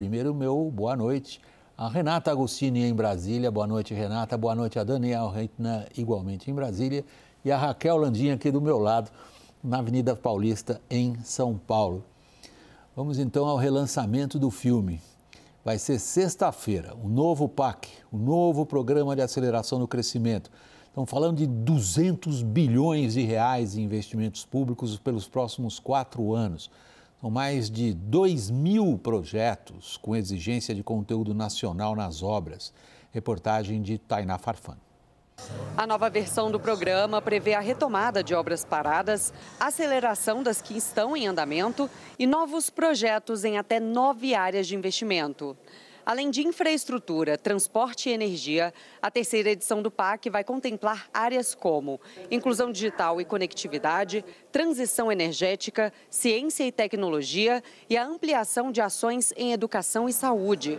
Primeiro, meu boa noite a Renata Agostini em Brasília. Boa noite, Renata. Boa noite a Daniel Reitner, igualmente em Brasília. E a Raquel Landim aqui do meu lado, na Avenida Paulista, em São Paulo. Vamos então ao relançamento do filme. Vai ser sexta-feira, o novo PAC, o novo Programa de Aceleração do Crescimento. Estamos falando de 200 bilhões de reais em investimentos públicos pelos próximos 4 anos. São mais de 2.000 projetos com exigência de conteúdo nacional nas obras. Reportagem de Tainá Farfan. A nova versão do programa prevê a retomada de obras paradas, aceleração das que estão em andamento e novos projetos em até 9 áreas de investimento. Além de infraestrutura, transporte e energia, a terceira edição do PAC vai contemplar áreas como inclusão digital e conectividade, transição energética, ciência e tecnologia e a ampliação de ações em educação e saúde.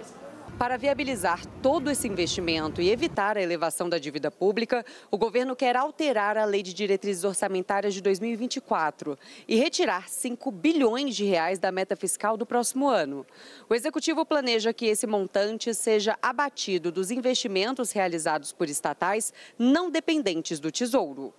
Para viabilizar todo esse investimento e evitar a elevação da dívida pública, o governo quer alterar a Lei de Diretrizes Orçamentárias de 2024 e retirar 5 bilhões de reais da meta fiscal do próximo ano. O Executivo planeja que esse montante seja abatido dos investimentos realizados por estatais não dependentes do Tesouro.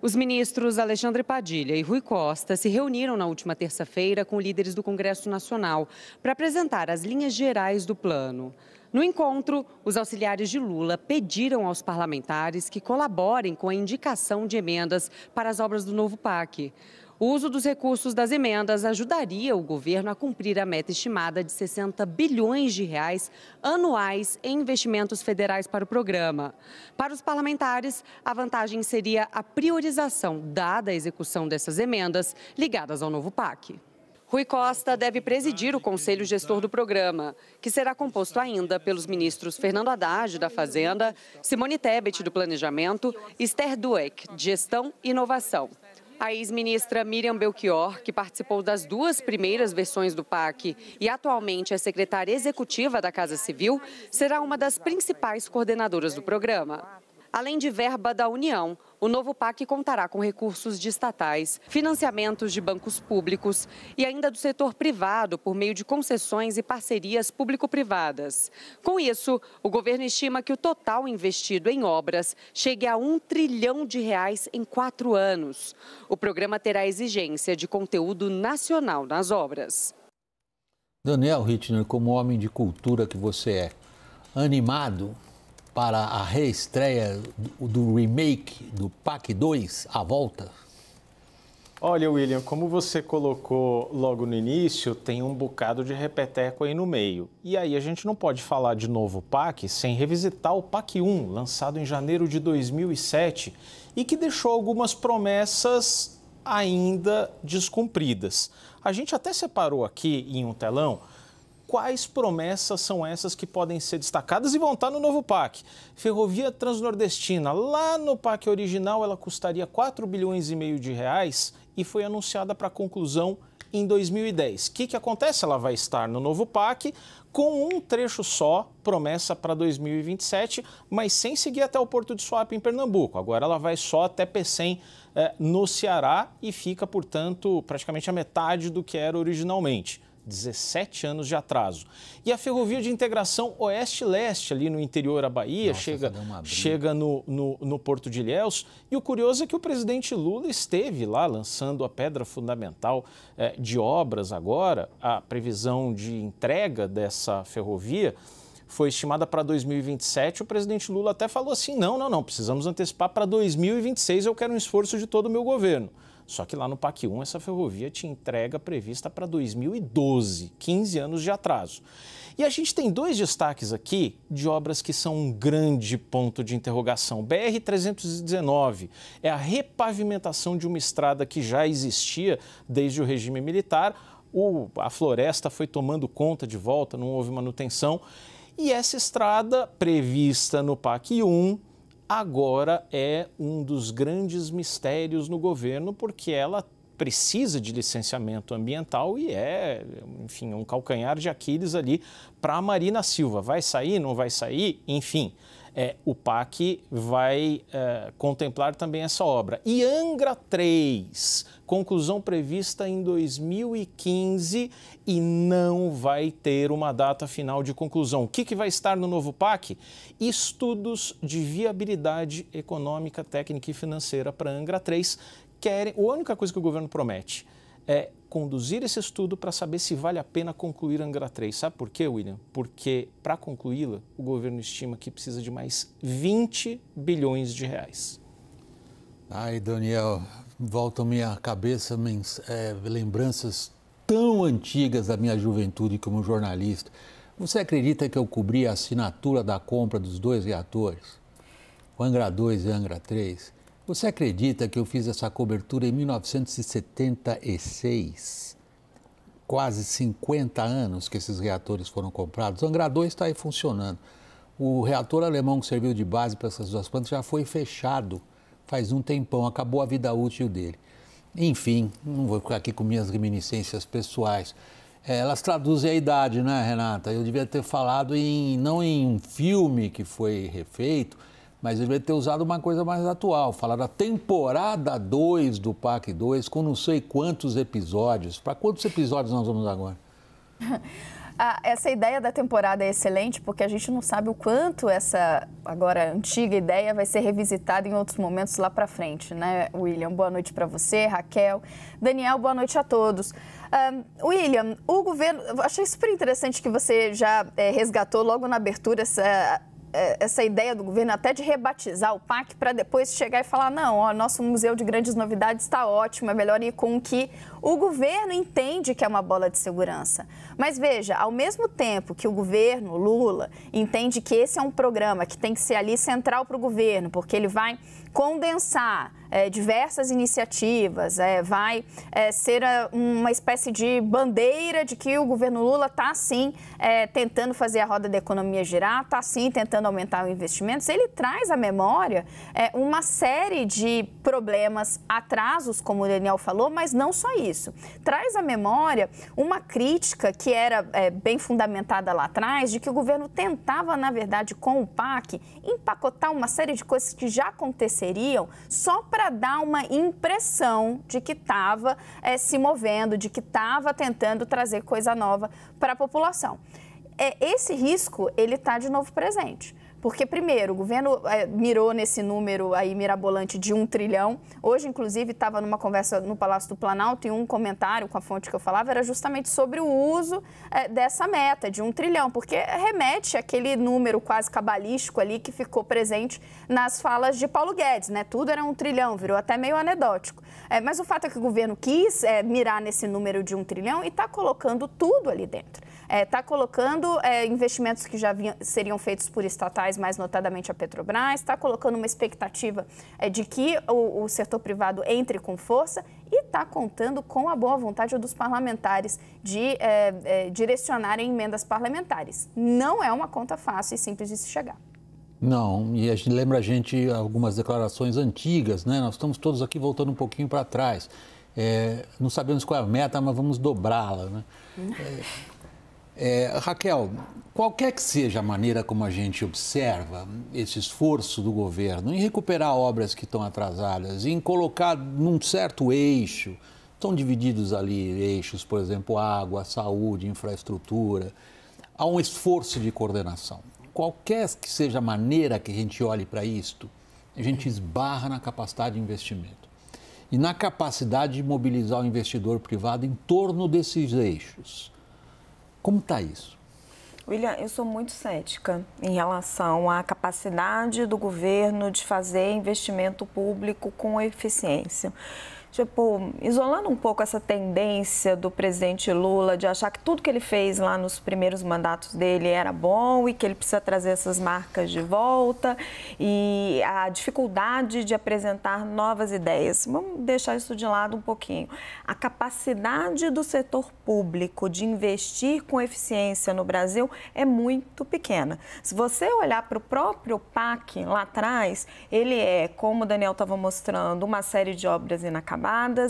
Os ministros Alexandre Padilha e Rui Costa se reuniram na última terça-feira com líderes do Congresso Nacional para apresentar as linhas gerais do plano. No encontro, os auxiliares de Lula pediram aos parlamentares que colaborem com a indicação de emendas para as obras do novo PAC. O uso dos recursos das emendas ajudaria o governo a cumprir a meta estimada de 60 bilhões de reais anuais em investimentos federais para o programa. Para os parlamentares, a vantagem seria a priorização dada a execução dessas emendas ligadas ao novo PAC. Rui Costa deve presidir o Conselho Gestor do programa, que será composto ainda pelos ministros Fernando Haddad, da Fazenda, Simone Tebet, do Planejamento, e Esther Dweck, de Gestão e Inovação. A ex-ministra Miriam Belchior, que participou das 2 primeiras versões do PAC e atualmente é secretária executiva da Casa Civil, será uma das principais coordenadoras do programa. Além de verba da União, o novo PAC contará com recursos de estatais, financiamentos de bancos públicos e ainda do setor privado por meio de concessões e parcerias público-privadas. Com isso, o governo estima que o total investido em obras chegue a 1 trilhão de reais em 4 anos. O programa terá exigência de conteúdo nacional nas obras. Daniel Reitner, como homem de cultura que você é, animado para a reestreia do remake do PAC 2, A Volta? Olha, William, como você colocou logo no início, tem um bocado de repeteco aí no meio. E aí a gente não pode falar de novo PAC sem revisitar o PAC 1, lançado em janeiro de 2007, e que deixou algumas promessas ainda descumpridas. A gente até separou aqui em um telão quais promessas são essas que podem ser destacadas e vão estar no novo PAC. Ferrovia Transnordestina, lá no PAC original, ela custaria 4 bilhões e meio de reais e foi anunciada para conclusão em 2010. O que acontece? Ela vai estar no novo PAC com um trecho só, promessa para 2027, mas sem seguir até o Porto de Suape, em Pernambuco. Agora ela vai só até Pecém, no Ceará, e fica, portanto, praticamente a metade do que era originalmente. 17 anos de atraso. E a ferrovia de integração oeste-leste, ali no interior da Bahia, chega no Porto de Ilhéus. E o curioso é que o presidente Lula esteve lá lançando a pedra fundamental de obras agora. A previsão de entrega dessa ferrovia foi estimada para 2027. O presidente Lula até falou assim, não, precisamos antecipar para 2026, eu quero um esforço de todo o meu governo. Só que lá no PAC 1, essa ferrovia tinha entrega prevista para 2012, 15 anos de atraso. E a gente tem 2 destaques aqui de obras que são um grande ponto de interrogação. BR-319 é a repavimentação de uma estrada que já existia desde o regime militar. A floresta foi tomando conta de volta, não houve manutenção. E essa estrada, prevista no PAC 1, agora é um dos grandes mistérios no governo, porque ela precisa de licenciamento ambiental e enfim, um calcanhar de Aquiles ali para a Marina Silva. Vai sair, não vai sair? Enfim, O PAC vai contemplar também essa obra. E Angra 3, conclusão prevista em 2015 e não vai ter uma data final de conclusão. O que vai estar no novo PAC? Estudos de viabilidade econômica, técnica e financeira para Angra 3. A única coisa que o governo promete é conduzir esse estudo para saber se vale a pena concluir Angra 3. Sabe por quê, William? Porque, para concluí-la, o governo estima que precisa de mais 20 bilhões de reais. Ai, Daniel, voltam à minha cabeça lembranças tão antigas da minha juventude como jornalista. Você acredita que eu cobri a assinatura da compra dos 2 reatores, o Angra 2 e Angra 3? Você acredita que eu fiz essa cobertura em 1976? Quase 50 anos que esses reatores foram comprados. O Angra 2 está aí funcionando. O reator alemão que serviu de base para essas 2 plantas já foi fechado faz um tempão, acabou a vida útil dele. Enfim, não vou ficar aqui com minhas reminiscências pessoais. Elas traduzem a idade, né, Renata? Eu devia ter falado não em um filme que foi refeito, mas eu devia ter usado uma coisa mais atual, falar da temporada 2 do PAC 2, com não sei quantos episódios. Para quantos episódios nós vamos agora? Essa ideia da temporada é excelente, porque a gente não sabe o quanto essa, agora, antiga ideia vai ser revisitada em outros momentos lá para frente, né, William? Boa noite para você, Raquel. Daniel, boa noite a todos. William, o governo... Achei super interessante que você já resgatou logo na abertura essa ideia do governo até de rebatizar o PAC para depois chegar e falar, não, nosso Museu de Grandes Novidades está ótimo, é melhor ir com o que o governo entende que é uma bola de segurança. Mas veja, ao mesmo tempo que o governo, Lula, entende que esse é um programa que tem que ser ali central para o governo, porque ele vai condensar diversas iniciativas, vai ser uma espécie de bandeira de que o governo Lula está, sim, tentando fazer a roda da economia girar, está, sim, tentando aumentar os investimentos. Ele traz à memória uma série de problemas, atrasos, como o Daniel falou, mas não só isso. Traz à memória uma crítica que era bem fundamentada lá atrás, de que o governo tentava, na verdade, com o PAC, empacotar uma série de coisas que já aconteceriam só para dar uma impressão de que estava se movendo, de que estava tentando trazer coisa nova para a população. Esse risco, ele está de novo presente. Porque, primeiro, o governo mirou nesse número aí mirabolante de 1 trilhão. Hoje, inclusive, estava numa conversa no Palácio do Planalto e um comentário com a fonte que eu falava era justamente sobre o uso dessa meta de 1 trilhão, porque remete àquele número quase cabalístico ali que ficou presente nas falas de Paulo Guedes, né? Tudo era 1 trilhão, virou até meio anedótico. Mas o fato é que o governo quis mirar nesse número de 1 trilhão e está colocando tudo ali dentro. Está colocando investimentos que já seriam feitos por estatais, mais notadamente a Petrobras, está colocando uma expectativa de que o setor privado entre com força e está contando com a boa vontade dos parlamentares de direcionarem emendas parlamentares. Não é uma conta fácil e simples de se chegar. Não, e lembra a gente algumas declarações antigas, né? Nós estamos todos aqui voltando um pouquinho para trás. Não sabemos qual é a meta, mas vamos dobrá-la, né? Raquel, qualquer que seja a maneira como a gente observa esse esforço do governo em recuperar obras que estão atrasadas, em colocar num certo eixo, estão divididos ali eixos, por exemplo, água, saúde, infraestrutura, há um esforço de coordenação. Qualquer que seja a maneira que a gente olhe para isto, a gente esbarra na capacidade de investimento e na capacidade de mobilizar o investidor privado em torno desses eixos. Como está isso? William, eu sou muito cética em relação à capacidade do governo de fazer investimento público com eficiência. Isolando um pouco essa tendência do presidente Lula de achar que tudo que ele fez lá nos primeiros mandatos dele era bom e que ele precisa trazer essas marcas de volta e a dificuldade de apresentar novas ideias. Vamos deixar isso de lado um pouquinho. A capacidade do setor público de investir com eficiência no Brasil é muito pequena. Se você olhar para o próprio PAC lá atrás, ele como o Daniel estava mostrando, uma série de obras inacabadas.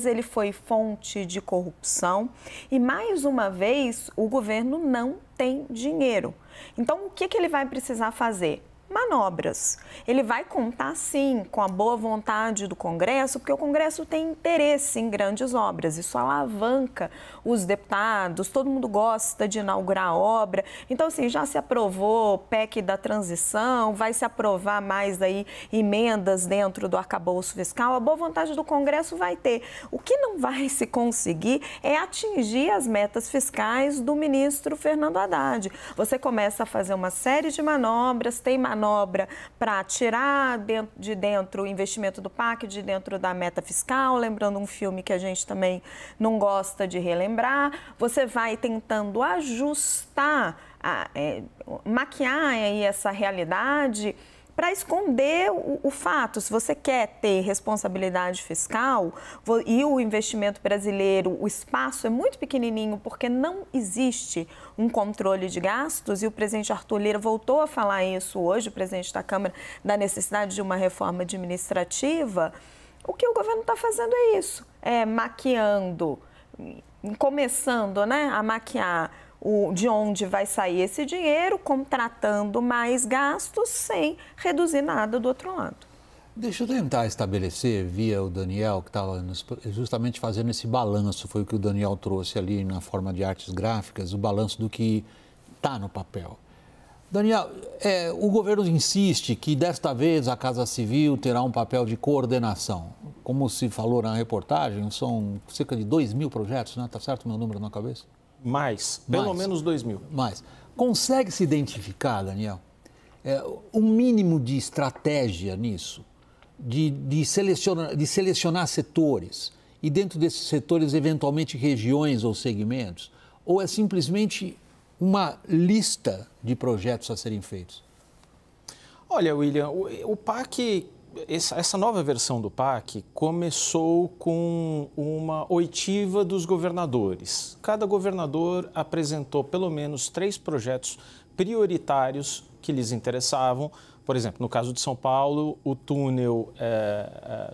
Ele foi fonte de corrupção e, mais uma vez, o governo não tem dinheiro. Então, o que ele vai precisar fazer? manobras. Ele vai contar, sim, com a boa vontade do Congresso, porque o Congresso tem interesse em grandes obras. Isso alavanca os deputados, todo mundo gosta de inaugurar a obra. Então, assim, já se aprovou o PEC da transição, vai se aprovar mais aí emendas dentro do arcabouço fiscal. A boa vontade do Congresso vai ter. O que não vai se conseguir é atingir as metas fiscais do ministro Fernando Haddad. Você começa a fazer uma série de manobras, tem manobra para tirar de dentro o investimento do PAC, de dentro da meta fiscal, lembrando um filme que a gente também não gosta de relembrar. Você vai tentando ajustar, maquiar aí essa realidade para esconder o fato. Se você quer ter responsabilidade fiscal e o investimento brasileiro, o espaço é muito pequenininho porque não existe um controle de gastos, e o presidente Arthur Lira voltou a falar isso hoje, o presidente da Câmara, da necessidade de uma reforma administrativa. O que o governo está fazendo é isso, maquiando, começando, né, a maquiar de onde vai sair esse dinheiro, contratando mais gastos sem reduzir nada do outro lado. Deixa eu tentar estabelecer, via o Daniel, que estava justamente fazendo esse balanço, foi o que o Daniel trouxe ali na forma de artes gráficas, o balanço do que está no papel. Daniel, o governo insiste que desta vez a Casa Civil terá um papel de coordenação. Como se falou na reportagem, são cerca de 2.000 projetos, né? Está certo o meu número na cabeça? Pelo menos 2.000. Mais. Consegue se identificar, Daniel, um mínimo de estratégia nisso, de selecionar setores e dentro desses setores, eventualmente, regiões ou segmentos? Ou é simplesmente uma lista de projetos a serem feitos? Olha, William, o PAC... Essa nova versão do PAC começou com uma oitiva dos governadores. Cada governador apresentou pelo menos 3 projetos prioritários que lhes interessavam. Por exemplo, no caso de São Paulo, o túnel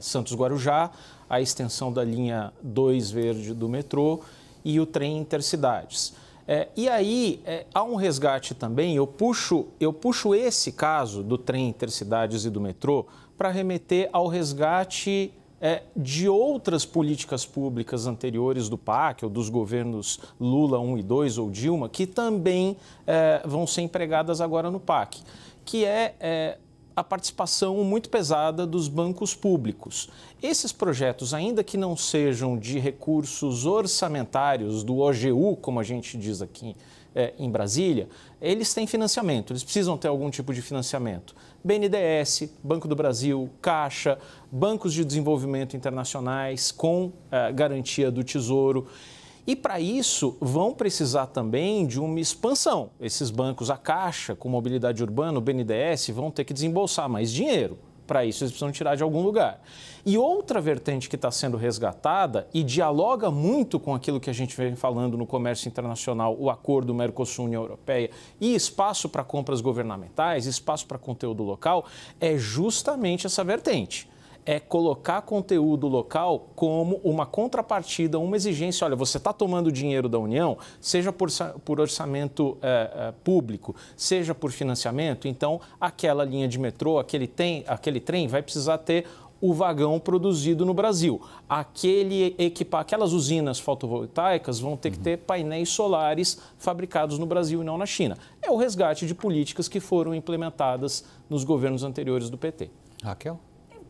Santos-Guarujá, a extensão da linha 2 verde do metrô e o trem intercidades. E aí, há um resgate também, eu puxo esse caso do trem intercidades e do metrô para remeter ao resgate de outras políticas públicas anteriores do PAC, ou dos governos Lula 1 e 2 ou Dilma, que também vão ser empregadas agora no PAC, que é a participação muito pesada dos bancos públicos. Esses projetos, ainda que não sejam de recursos orçamentários, do OGU, como a gente diz aqui em Brasília, eles têm financiamento, eles precisam ter algum tipo de financiamento. BNDES, Banco do Brasil, Caixa, bancos de desenvolvimento internacionais com garantia do Tesouro. E, para isso, vão precisar também de uma expansão. Esses bancos, a Caixa, com mobilidade urbana, o BNDES, vão ter que desembolsar mais dinheiro. Para isso, eles precisam tirar de algum lugar. E outra vertente que está sendo resgatada e dialoga muito com aquilo que a gente vem falando no comércio internacional, o acordo Mercosul-União Europeia e espaço para compras governamentais, espaço para conteúdo local, é justamente essa vertente. É colocar conteúdo local como uma contrapartida, uma exigência. Olha, você está tomando dinheiro da União, seja por orçamento público, seja por financiamento, então aquela linha de metrô, aquele trem vai precisar ter o vagão produzido no Brasil. Aquelas usinas fotovoltaicas vão ter que ter painéis solares fabricados no Brasil e não na China. É o resgate de políticas que foram implementadas nos governos anteriores do PT. Raquel?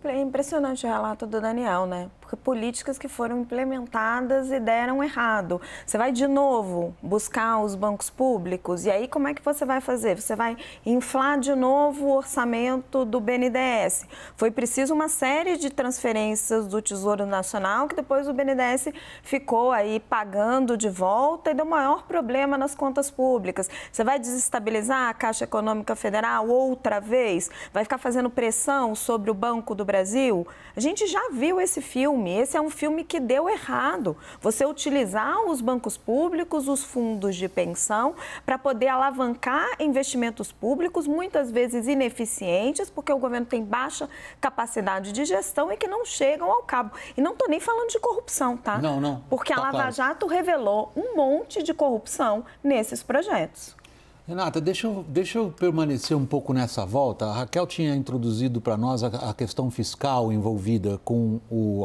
É impressionante o relato do Daniel, né? Porque políticas que foram implementadas e deram errado. Você vai de novo buscar os bancos públicos e aí como é que você vai fazer? Você vai inflar de novo o orçamento do BNDES. Foi preciso uma série de transferências do Tesouro Nacional que depois o BNDES ficou aí pagando de volta e deu maior problema nas contas públicas. Você vai desestabilizar a Caixa Econômica Federal outra vez? Vai ficar fazendo pressão sobre o Banco do Brasil? A gente já viu esse filme. Esse é um filme que deu errado. Você utilizar os bancos públicos, os fundos de pensão, para poder alavancar investimentos públicos, muitas vezes ineficientes, porque o governo tem baixa capacidade de gestão e que não chegam ao cabo. E não estou nem falando de corrupção, tá? Não. Porque a Lava Jato revelou um monte de corrupção nesses projetos. Renata, deixa eu permanecer um pouco nessa volta. A Raquel tinha introduzido para nós a questão fiscal envolvida com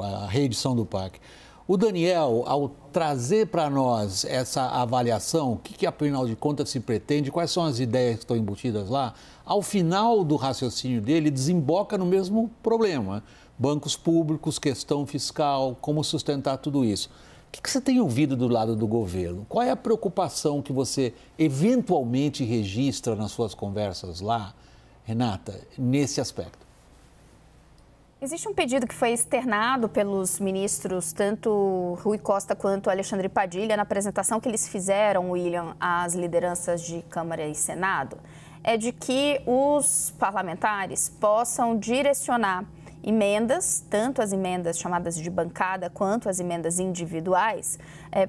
a reedição do PAC. O Daniel, ao trazer para nós essa avaliação, o que afinal de contas se pretende, quais são as ideias que estão embutidas lá, ao final do raciocínio dele desemboca no mesmo problema. Bancos públicos, questão fiscal, como sustentar tudo isso. O que você tem ouvido do lado do governo? Qual é a preocupação que você eventualmente registra nas suas conversas lá, Renata, nesse aspecto? Existe um pedido que foi externado pelos ministros, tanto Rui Costa quanto Alexandre Padilha, na apresentação que eles fizeram, William, às lideranças de Câmara e Senado, é de que os parlamentares possam direcionar emendas, tanto as emendas chamadas de bancada quanto as emendas individuais,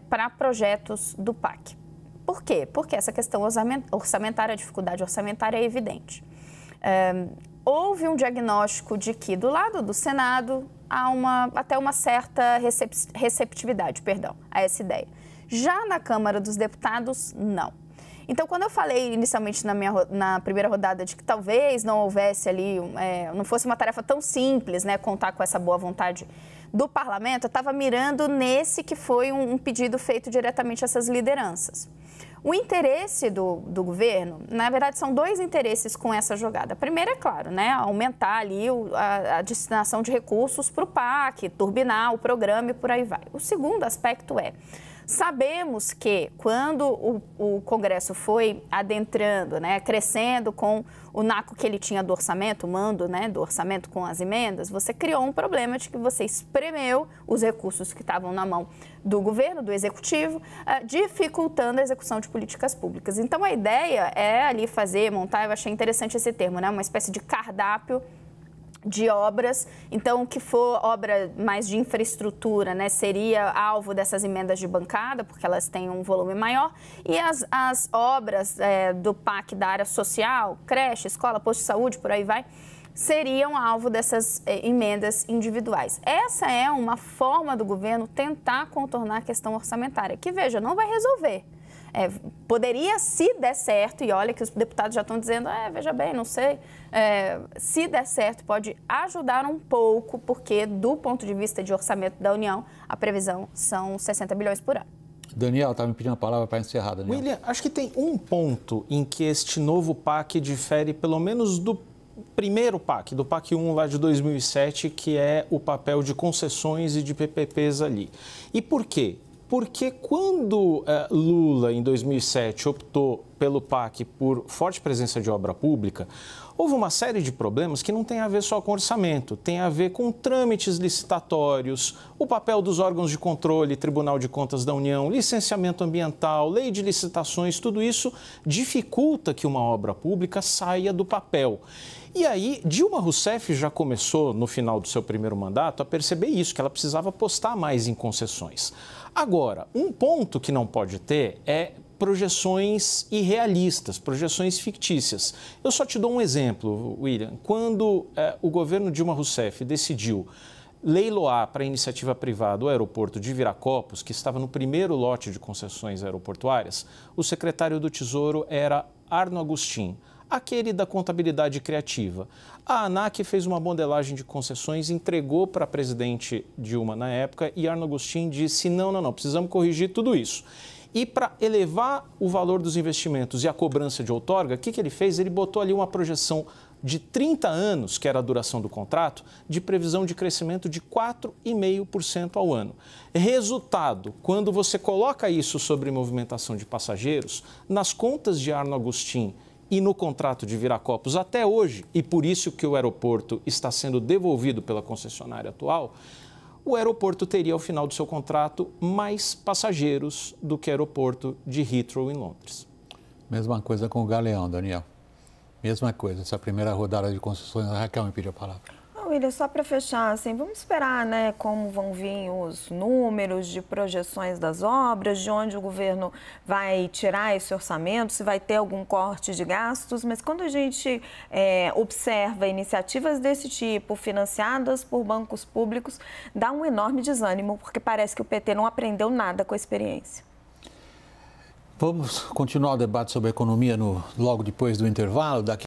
para projetos do PAC. Por quê? Porque essa questão orçamentária, a dificuldade orçamentária é evidente. Houve um diagnóstico de que, do lado do Senado, há até uma certa receptividade, a essa ideia. Já na Câmara dos Deputados, não. Então, quando eu falei inicialmente na primeira rodada de que talvez não houvesse ali, não fosse uma tarefa tão simples, né, contar com essa boa vontade do parlamento, eu estava mirando nesse que foi um pedido feito diretamente a essas lideranças. O interesse do governo, na verdade, são dois interesses com essa jogada. Primeiro, é claro, né, aumentar ali a destinação de recursos para o PAC, turbinar o programa e por aí vai. O segundo aspecto sabemos que quando o Congresso foi adentrando, né, crescendo com o naco que ele tinha do orçamento, o mando, né, do orçamento com as emendas, você criou um problema de que você espremeu os recursos que estavam na mão do governo, do executivo, dificultando a execução de políticas públicas. Então, a ideia é ali montar, eu achei interessante esse termo, né, uma espécie de cardápio de obras. Então, o que for obra mais de infraestrutura, né, seria alvo dessas emendas de bancada, porque elas têm um volume maior, e as obras do PAC da área social, creche, escola, posto de saúde, por aí vai, seriam alvo dessas emendas individuais. Essa é uma forma do governo tentar contornar a questão orçamentária, que, veja, não vai resolver. Poderia, se der certo, e olha que os deputados já estão dizendo, veja bem, não sei, se der certo, pode ajudar um pouco, porque do ponto de vista de orçamento da União, a previsão são 60 bilhões por ano. Daniel, estava me pedindo a palavra para encerrar, Daniel. William, acho que tem um ponto em que este novo PAC difere, pelo menos do primeiro PAC, do PAC 1 lá de 2007, que é o papel de concessões e de PPPs ali. E por quê? Porque quando Lula, em 2007, optou pelo PAC por forte presença de obra pública, houve uma série de problemas que não tem a ver só com orçamento, tem a ver com trâmites licitatórios, o papel dos órgãos de controle, Tribunal de Contas da União, licenciamento ambiental, lei de licitações, tudo isso dificulta que uma obra pública saia do papel. E aí, Dilma Rousseff já começou, no final do seu primeiro mandato, a perceber isso, que ela precisava apostar mais em concessões. Agora, um ponto que não pode ter é projeções irrealistas, projeções fictícias. Eu só te dou um exemplo, William. Quando o governo Dilma Rousseff decidiu leiloar para a iniciativa privada o aeroporto de Viracopos, que estava no primeiro lote de concessões aeroportuárias, o secretário do Tesouro era Arno Agostinho, aquele da contabilidade criativa. A ANAC fez uma modelagem de concessões, entregou para a presidente Dilma na época e Arno Agostinho disse, não, precisamos corrigir tudo isso. E para elevar o valor dos investimentos e a cobrança de outorga, o que ele fez? Ele botou ali uma projeção de 30 anos, que era a duração do contrato, de previsão de crescimento de 4,5% ao ano. Resultado, quando você coloca isso sobre movimentação de passageiros, nas contas de Arno Agostinho e no contrato de Viracopos até hoje, e por isso que o aeroporto está sendo devolvido pela concessionária atual, o aeroporto teria, ao final do seu contrato, mais passageiros do que o aeroporto de Heathrow, em Londres. Mesma coisa com o Galeão, Daniel. Mesma coisa, essa primeira rodada de concessões, a Raquel me pediu a palavra. William, só para fechar, assim, vamos esperar, né, como vão vir os números de projeções das obras, de onde o governo vai tirar esse orçamento, se vai ter algum corte de gastos, mas quando a gente observa iniciativas desse tipo, financiadas por bancos públicos, dá um enorme desânimo, porque parece que o PT não aprendeu nada com a experiência. Vamos continuar o debate sobre a economia logo depois do intervalo. Daqui